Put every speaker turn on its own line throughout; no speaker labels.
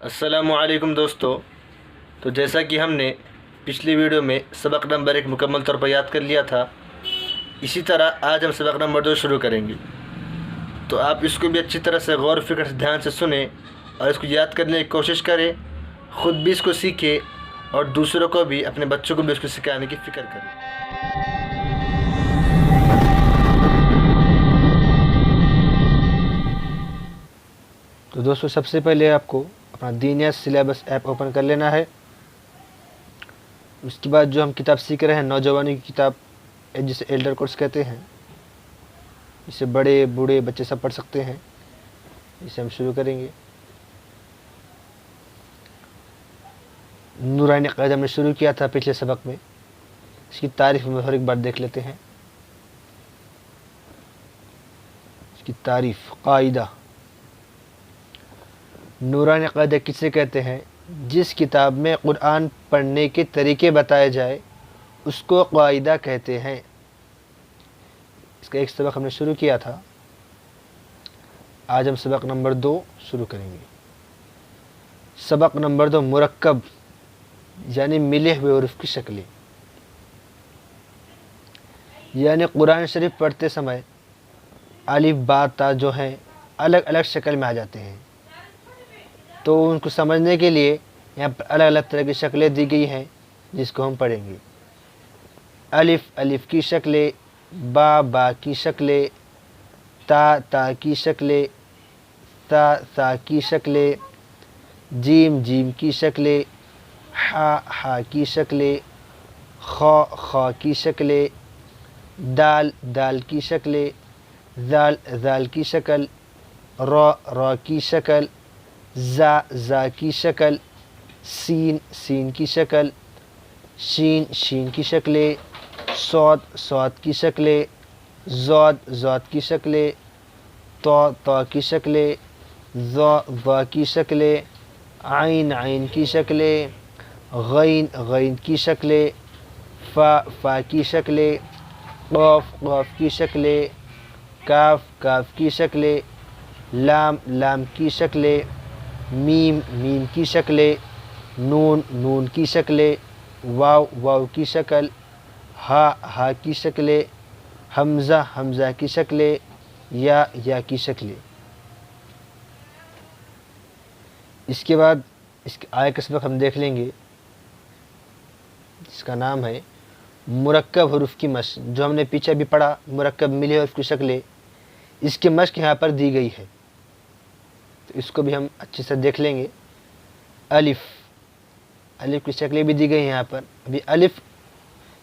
السلام علیکم دوستو، تو جیسا کہ ہم نے پچھلی ویڈیو میں سبق نمبر 1 مکمل طور پر یاد کر لیا تھا، اسی طرح آج ہم سبق نمبر 2 شروع کریں گے۔ تو آپ اس کو بھی اچھی طرح سے غور و فکر سے دھیان سے سنیں اور اس کو یاد کرنے کی کوشش کریں، خود بھی اس کو سیکھیں اور دوسروں کو بھی، اپنے بچوں کو بھی اس کو سکھانے کی فکر کریں۔ تو دوستو، سب سے پہلے آپ کو اپنا دینیا سلیبس ایپ اوپن کر لینا ہے۔ اس کے بعد جو ہم کتاب سیکھ رہے ہیں، نوجوانی کی کتاب، جسے ایلڈر کورس کہتے ہیں، اسے بڑے بوڑھے بچے سب پڑھ سکتے ہیں، اسے ہم شروع کریں گے۔ نورانی قاعدہ ہم نے شروع کیا تھا پچھلے سبق میں، اس کی تعریف میں اور ایک بار دیکھ لیتے ہیں۔ اس کی تعریف: قاعدہ، نورانی قاعدہ کسے کہتے ہیں؟ جس کتاب میں قرآن پڑھنے کے طریقے بتائے جائے اس کو قاعدہ کہتے ہیں۔ اس کا ایک سبق ہم نے شروع کیا تھا، آج ہم سبق نمبر 2 شروع کریں گے۔ سبق نمبر 2، مرکب یعنی ملے ہوئے حروف کی شکلیں، یعنی قرآن شریف پڑھتے سمے الف با تا جو ہیں الگ الگ شکل میں آ جاتے ہیں، تو ان کو سمجھنے کے لیے یہاں پر الگ الگ طرح کی شکلیں دی گئی ہیں جس کو ہم پڑھیں گے۔ الف الف کی شکلیں، با با کی شکلیں، تا تا کی شکلیں، تا تا کی شکلیں، جیم جیم کی شکلیں، ہا ہا کی شکلیں، خا خا کی شکلیں، دال دال کی شکلیں، ذال ذال کی شکل، را را کی شکل، زا زا کی شکل، سین سین کی شکل، شین شین کی شکلیں، صاد صاد کی شکلیں، ضاد ضاد کی شکلیں، طا طا کی شکلیں، ظا ظا کی شکلیں، عین عین کی شکلیں، غین غین کی شکلیں، فا فا کی شکلیں، قاف قاف کی شکلیں، کاف کاف کی شکلیں، لام لام کی شکلیں، میم میم کی شکلیں، نون نون کی شکلیں، واو واو کی شکل، ہا ہا کی شکلیں، حمزہ حمزہ کی شکلیں، یا یا کی شکلیں۔ اس کے بعد اس کے آئے کا سبق ہم دیکھ لیں گے، جس کا نام ہے مرکب حروف کی مشق، جو ہم نے پیچھے بھی پڑھا، مرکب ملے حروف کی شکلیں، اس کی مشق یہاں پر دی گئی ہے، تو اس کو بھی ہم اچھے سے دیکھ لیں گے۔ الف الف کی شکلیں بھی دی گئی ہیں یہاں پر۔ ابھی الف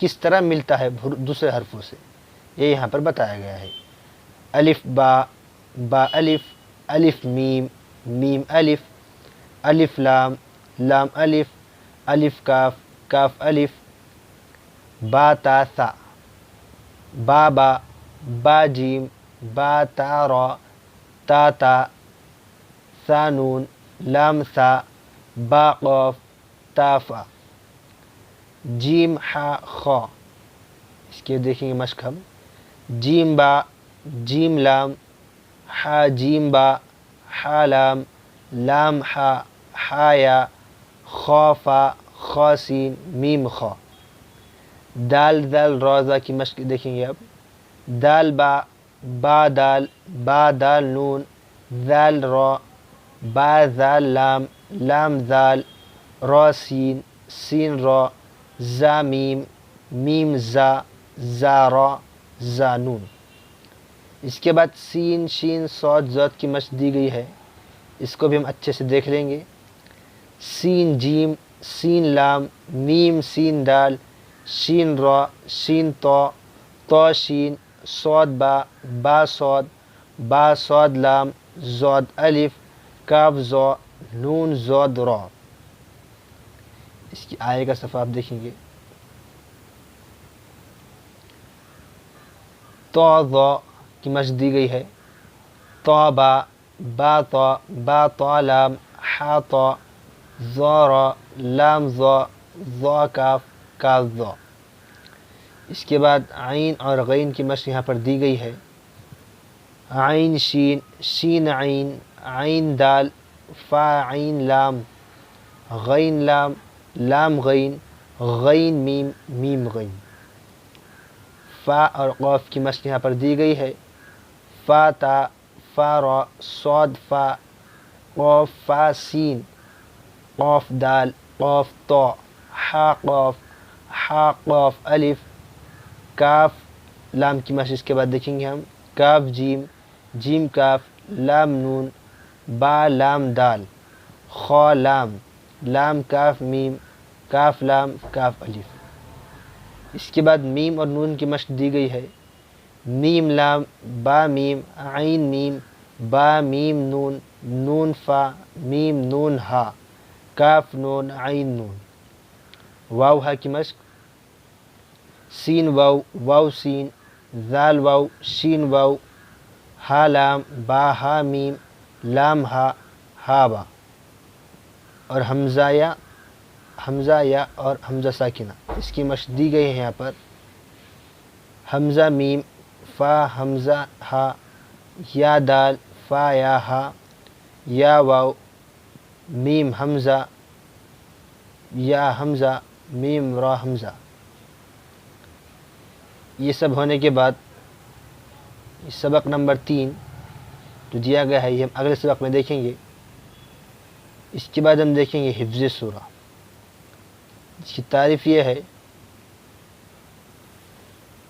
کس طرح ملتا ہے دوسرے حرفوں سے، یہ یہاں پر بتایا گیا ہے۔ الف با با الف، الف میم میم الف، الف لام لام الف، الف کاف کاف الف، با تا ثا، با با با جیم، با تا را، تا تا، ثا نون، لام ثا، با قاف، تا فا، جیم ہا خا۔ اس کے دیکھیں گے مشق ہم: جیم با جیم لام، ہا جیم با ہا لام، لام ہا ہا یا، خا فا خا سین میم خا۔ دال دال را زا کی مشق دیکھیں گے اب: دال با با دال، با دال نون، ذال را، با ذال لام، لام ذال، را سین سین را، زا میم میم زا، زا را، زا نون۔ اس کے بعد سین شین صاد ضاد کی مشق دی گئی ہے، اس کو بھی ہم اچھے سے دیکھ لیں گے۔ سین جیم سین لام، میم سین دال، شین را شین طا، طا شین، صاد با با صاد، با صاد لام، ضاد الف، کاف ضا، نون ضاد را۔ اس کی آئے کا صفحہ آپ دیکھیں گے: طا ضا کی مشق دی گئی ہے، طا با با طا، با طا لام، ہا طا، ضا را، لام ضا، ضا کاف کاف ضا۔ اس کے بعد عین اور غین کی مشق یہاں پر دی گئی ہے: عین شین شین عین، عین دال، فا عین لام غین لام لام غین غین میم میم غین. فا اور قاف کی مشق یہاں پر دی گئی ہے. فا تا فا را صاد فا قاف فا سین قاف دال قاف طا حا قاف حا قاف الف کاف لام کی مشق اس کے بعد دیکھیں گے ہم. کاف جیم جیم کاف لام نون با لام دال خا لام لام کاف میم کاف لام کاف الف. اس کے بعد میم اور نون کی مشق دی گئی ہے. میم لام با میم عین میم با میم نون نون فا میم نون ہا کاف نون عین نون. واو ہا کی مشق سین واو واو سین ذال واو شین واو ہا لام با ہا میم لام ہا ہا با. اور حمزہ یا اور حمزہ ساکنہ اس کی مشق دی گئی ہے یہاں پر. حمزہ میم فا حمزہ ہا یا دال فا یا ہا یا واو میم حمزہ یا حمزہ میم را حمزہ. یہ سب ہونے کے بعد سبق نمبر 3 جو دیا گیا ہے یہ ہم اگلے سبق میں دیکھیں گے. اس کے بعد ہم دیکھیں گے حفظ سورہ. اس کی تعریف یہ ہے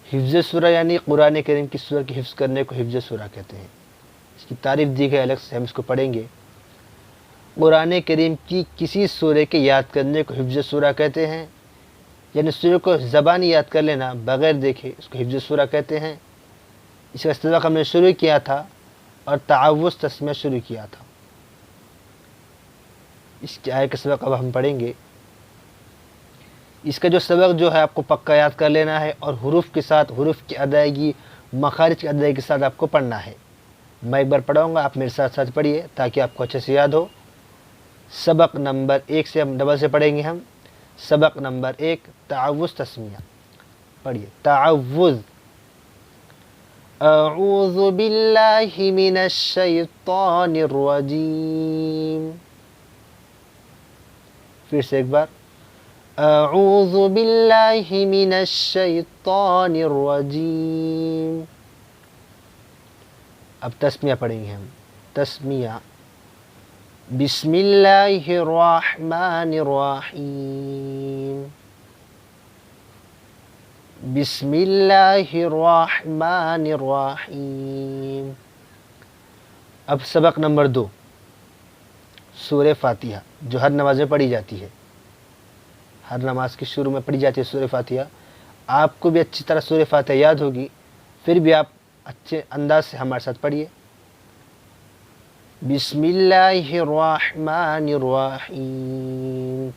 حفظ سورہ یعنی قرآن کریم کی سورہ کی حفظ کرنے کو حفظ سورہ کہتے ہیں. اس کی تعریف دی گئی الگ سے ہم اس کو پڑھیں گے. قرآن کریم کی کسی سورہ کے یاد کرنے کو حفظ سورہ کہتے ہیں. یعنی سورہ کو زبانی یاد کر لینا بغیر دیکھے اس کو حفظ سورہ کہتے ہیں. اس کا سبق ہم نے شروع کیا تھا اور تعوذ تسمیہ شروع کیا تھا. اس کے آئے کا سبق اب ہم پڑھیں گے. اس کا جو سبق جو ہے آپ کو پکا یاد کر لینا ہے اور حروف کے ساتھ حروف کی ادائیگی مخارج کی ادائیگی کے ساتھ آپ کو پڑھنا ہے. میں ایک بار پڑھاؤں گا آپ میرے ساتھ ساتھ پڑھیے تاکہ آپ کو اچھے سے یاد ہو. سبق نمبر 1 سے ہم ڈبل سے پڑھیں گے. ہم سبق نمبر 1 تعوذ تسمیہ پڑھیے. تعوذ اعوذ باللہ من الشیطان الرجیم. پھر سے ایک بار اعوذ باللہ من الشیطان الرجیم. اب تسمیہ پڑھیں گے ہم. تسمیہ بسم اللہ الرحمن الرحیم بسم اللہ الرحمن الرحیم. اب سبق نمبر 2 سورہ فاتحہ جو ہر نماز میں پڑھی جاتی ہے. ہر نماز کے شروع میں پڑھی جاتی ہے سورہ فاتحہ. آپ کو بھی اچھی طرح سورہ فاتحہ یاد ہوگی پھر بھی آپ اچھے انداز سے ہمارے ساتھ پڑھیے. بسم اللہ الرحمن الرحیم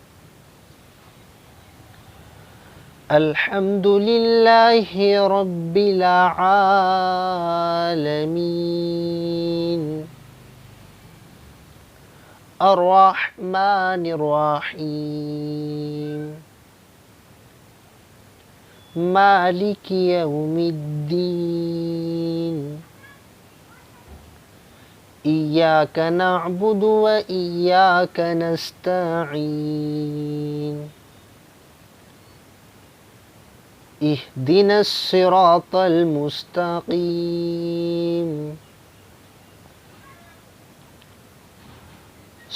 الحمد للہ رب العالمین الرحمن الرحیم مالک یوم الدین ایاک نعبد و ایاک نستعین اہدنا الصراط المستقیم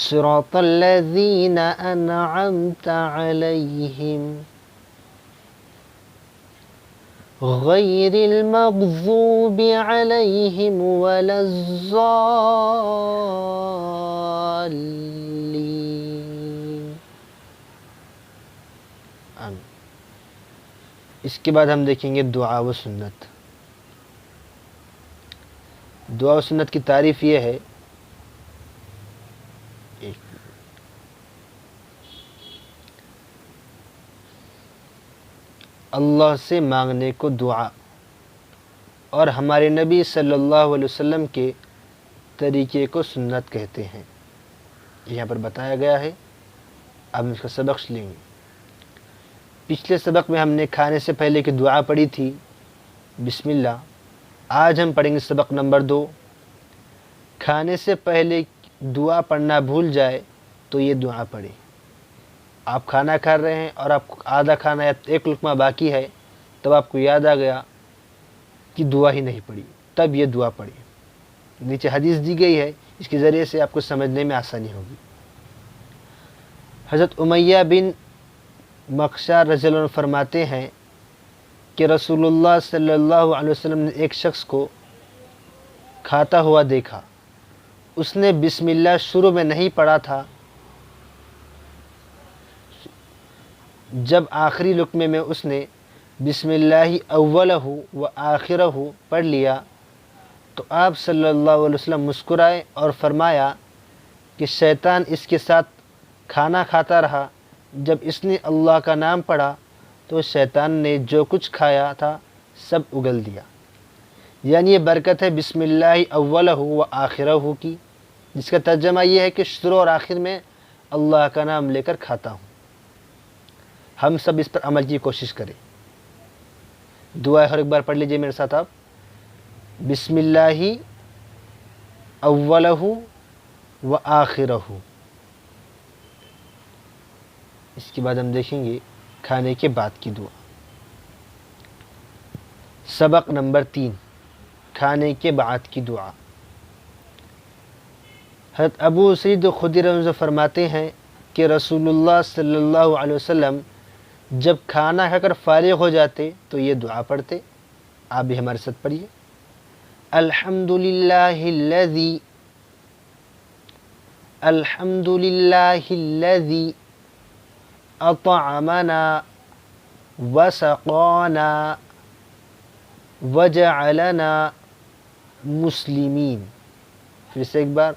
صراط الذین انعمت علیہم غیر المغضوب علیہم ولا الضالین. آمین. اس کے بعد ہم دیکھیں گے دعا و سنت. دعا و سنت کی تعریف یہ ہے اللہ سے مانگنے کو دعا اور ہمارے نبی صلی اللہ علیہ وسلم کے طریقے کو سنت کہتے ہیں. یہاں پر بتایا گیا ہے. اب ہم اس کا سبق لیں گے. پچھلے سبق میں ہم نے کھانے سے پہلے کی دعا پڑھی تھی بسم اللہ. آج ہم پڑھیں گے سبق نمبر 2 کھانے سے پہلے دعا پڑھنا بھول جائے تو یہ دعا پڑھے۔ آپ کھانا کھا رہے ہیں اور آپ کو آدھا کھانا یا ایک لقمہ باقی ہے، تب آپ کو یاد آ گیا کہ دعا ہی نہیں پڑھی، تب یہ دعا پڑھی۔ نیچے حدیث دی گئی ہے، اس کے ذریعے سے آپ کو سمجھنے میں آسانی ہوگی۔ حضرت امیہ بن مخشار رضی اللہ عنہ فرماتے ہیں کہ رسول اللہ صلی اللہ علیہ وسلم نے ایک شخص کو کھاتا ہوا دیکھا۔ اس نے بسم اللہ شروع میں نہیں پڑھا تھا، جب آخری لقمے میں اس نے بسم اللہ اولہ و آخرہ پڑھ لیا تو آپ صلی اللہ علیہ وسلم مسکرائے اور فرمایا کہ شیطان اس کے ساتھ کھانا کھاتا رہا، جب اس نے اللہ کا نام پڑھا تو شیطان نے جو کچھ کھایا تھا سب اگل دیا۔ یعنی یہ برکت ہے بسم اللہ اولہ و آخرہ کی، جس کا ترجمہ یہ ہے کہ شروع اور آخر میں اللہ کا نام لے کر کھاتا ہوں۔ ہم سب اس پر عمل کی کوشش کریں۔ دعا ہر ایک بار پڑھ لیجئے میرے ساتھ آپ، بسم اللہ اولہ و آخرہ۔ اس کے بعد ہم دیکھیں گے کھانے کے بعد کی دعا۔ سبق نمبر 3، کھانے کے بعد کی دعا۔ حضرت ابو سعید خدری رضی اللہ عنہ فرماتے ہیں کہ رسول اللہ صلی اللہ علیہ وسلم جب کھانا کھا کر فارغ ہو جاتے تو یہ دعا پڑھتے۔ آپ بھی ہمارے ساتھ پڑھیے، الحمد للہ الذی اطعمنا وسقانا وجعلنا مسلمین۔ پھر سے ایک بار،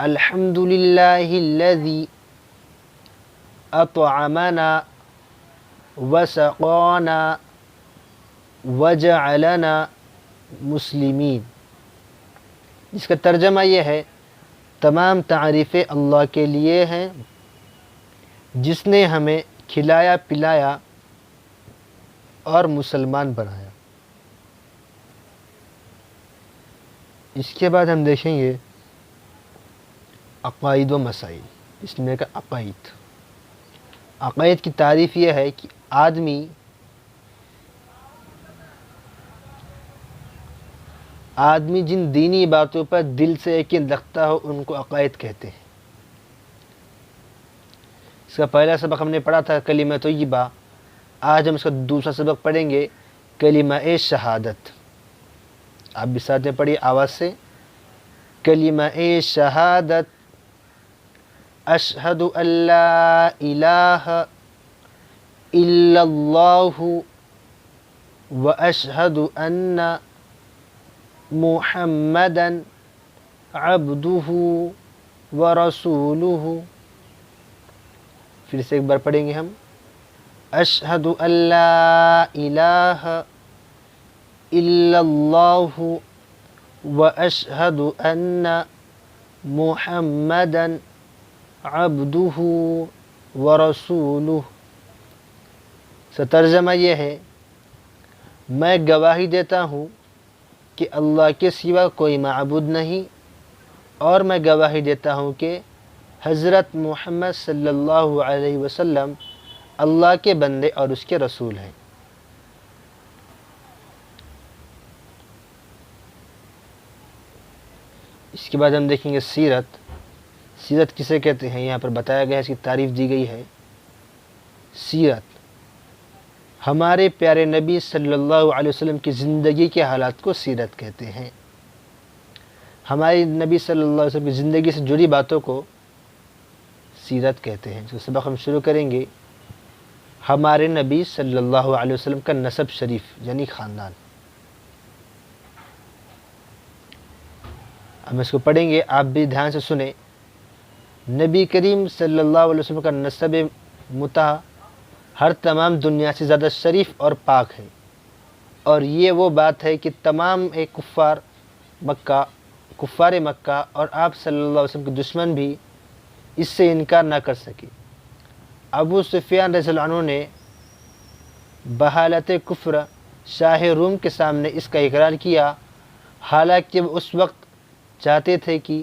الحمد للہ الذی اطعمنا وسقانا وجعلنا مسلمین، جس کا ترجمہ یہ ہے تمام تعریفیں اللہ کے لیے ہیں جس نے ہمیں کھلایا پلایا اور مسلمان بنایا۔ اس کے بعد ہم دیکھیں گے عقائد و مسائل۔ اس میں کا عقائد کی تعریف یہ ہے کہ آدمی جن دینی باتوں پر دل سے یقین رکھتا ہو ان کو عقائد کہتے ہیں۔ اس کا پہلا سبق ہم نے پڑھا تھا کلمہ طیبہ، آج ہم اس کا دوسرا سبق پڑھیں گے کلمہ شہادت۔ آپ بھی ساتھ میں پڑھیے آواز سے، کلمہ شہادت، اشہد ان لا الہ الا اللہ و اشہد ان محمدا عبدہ و رسولہ۔ پھر سے ایک بار پڑھیں گے ہم، اشہد ان لا الہ الا اللہ و اشہد ان محمدا عبدہ و رسولہ۔ ترجمہ یہ ہے، میں گواہی دیتا ہوں کہ اللہ کے سوا کوئی معبود نہیں، اور میں گواہی دیتا ہوں کہ حضرت محمد صلی اللہ علیہ وسلم اللہ کے بندے اور اس کے رسول ہیں۔ اس کے بعد ہم دیکھیں گے سیرت۔ سیرت کسے کہتے ہیں، یہاں پر بتایا گیا ہے، اس کی تعریف دی گئی ہے۔ سیرت ہمارے پیارے نبی صلی اللہ علیہ وسلم کی زندگی کے حالات کو سیرت کہتے ہیں۔ ہمارے نبی صلی اللہ علیہ وسلم کی زندگی سے جڑی باتوں کو سیرت کہتے ہیں۔ جو سبق ہم شروع کریں گے، ہمارے نبی صلی اللہ علیہ وسلم کا نسب شریف یعنی خاندان۔ ہم اس کو پڑھیں گے، آپ بھی دھیان سے سنیں۔ نبی کریم صلی اللہ علیہ وسلم کا نسب مطہر ہر تمام دنیا سے زیادہ شریف اور پاک ہے، اور یہ وہ بات ہے کہ تمام کفار مکہ اور آپ صلی اللہ علیہ وسلم کے دشمن بھی اس سے انکار نہ کر سکے۔ ابو سفیان رضی اللہ عنہ نے بحالت کفر شاہ روم کے سامنے اس کا اقرار کیا، حالانکہ وہ اس وقت چاہتے تھے کہ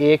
1,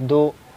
2,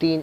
3,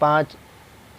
5,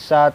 7,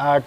8,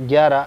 11,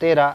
13,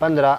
15,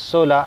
16,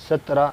17,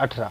18।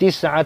30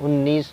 19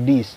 20।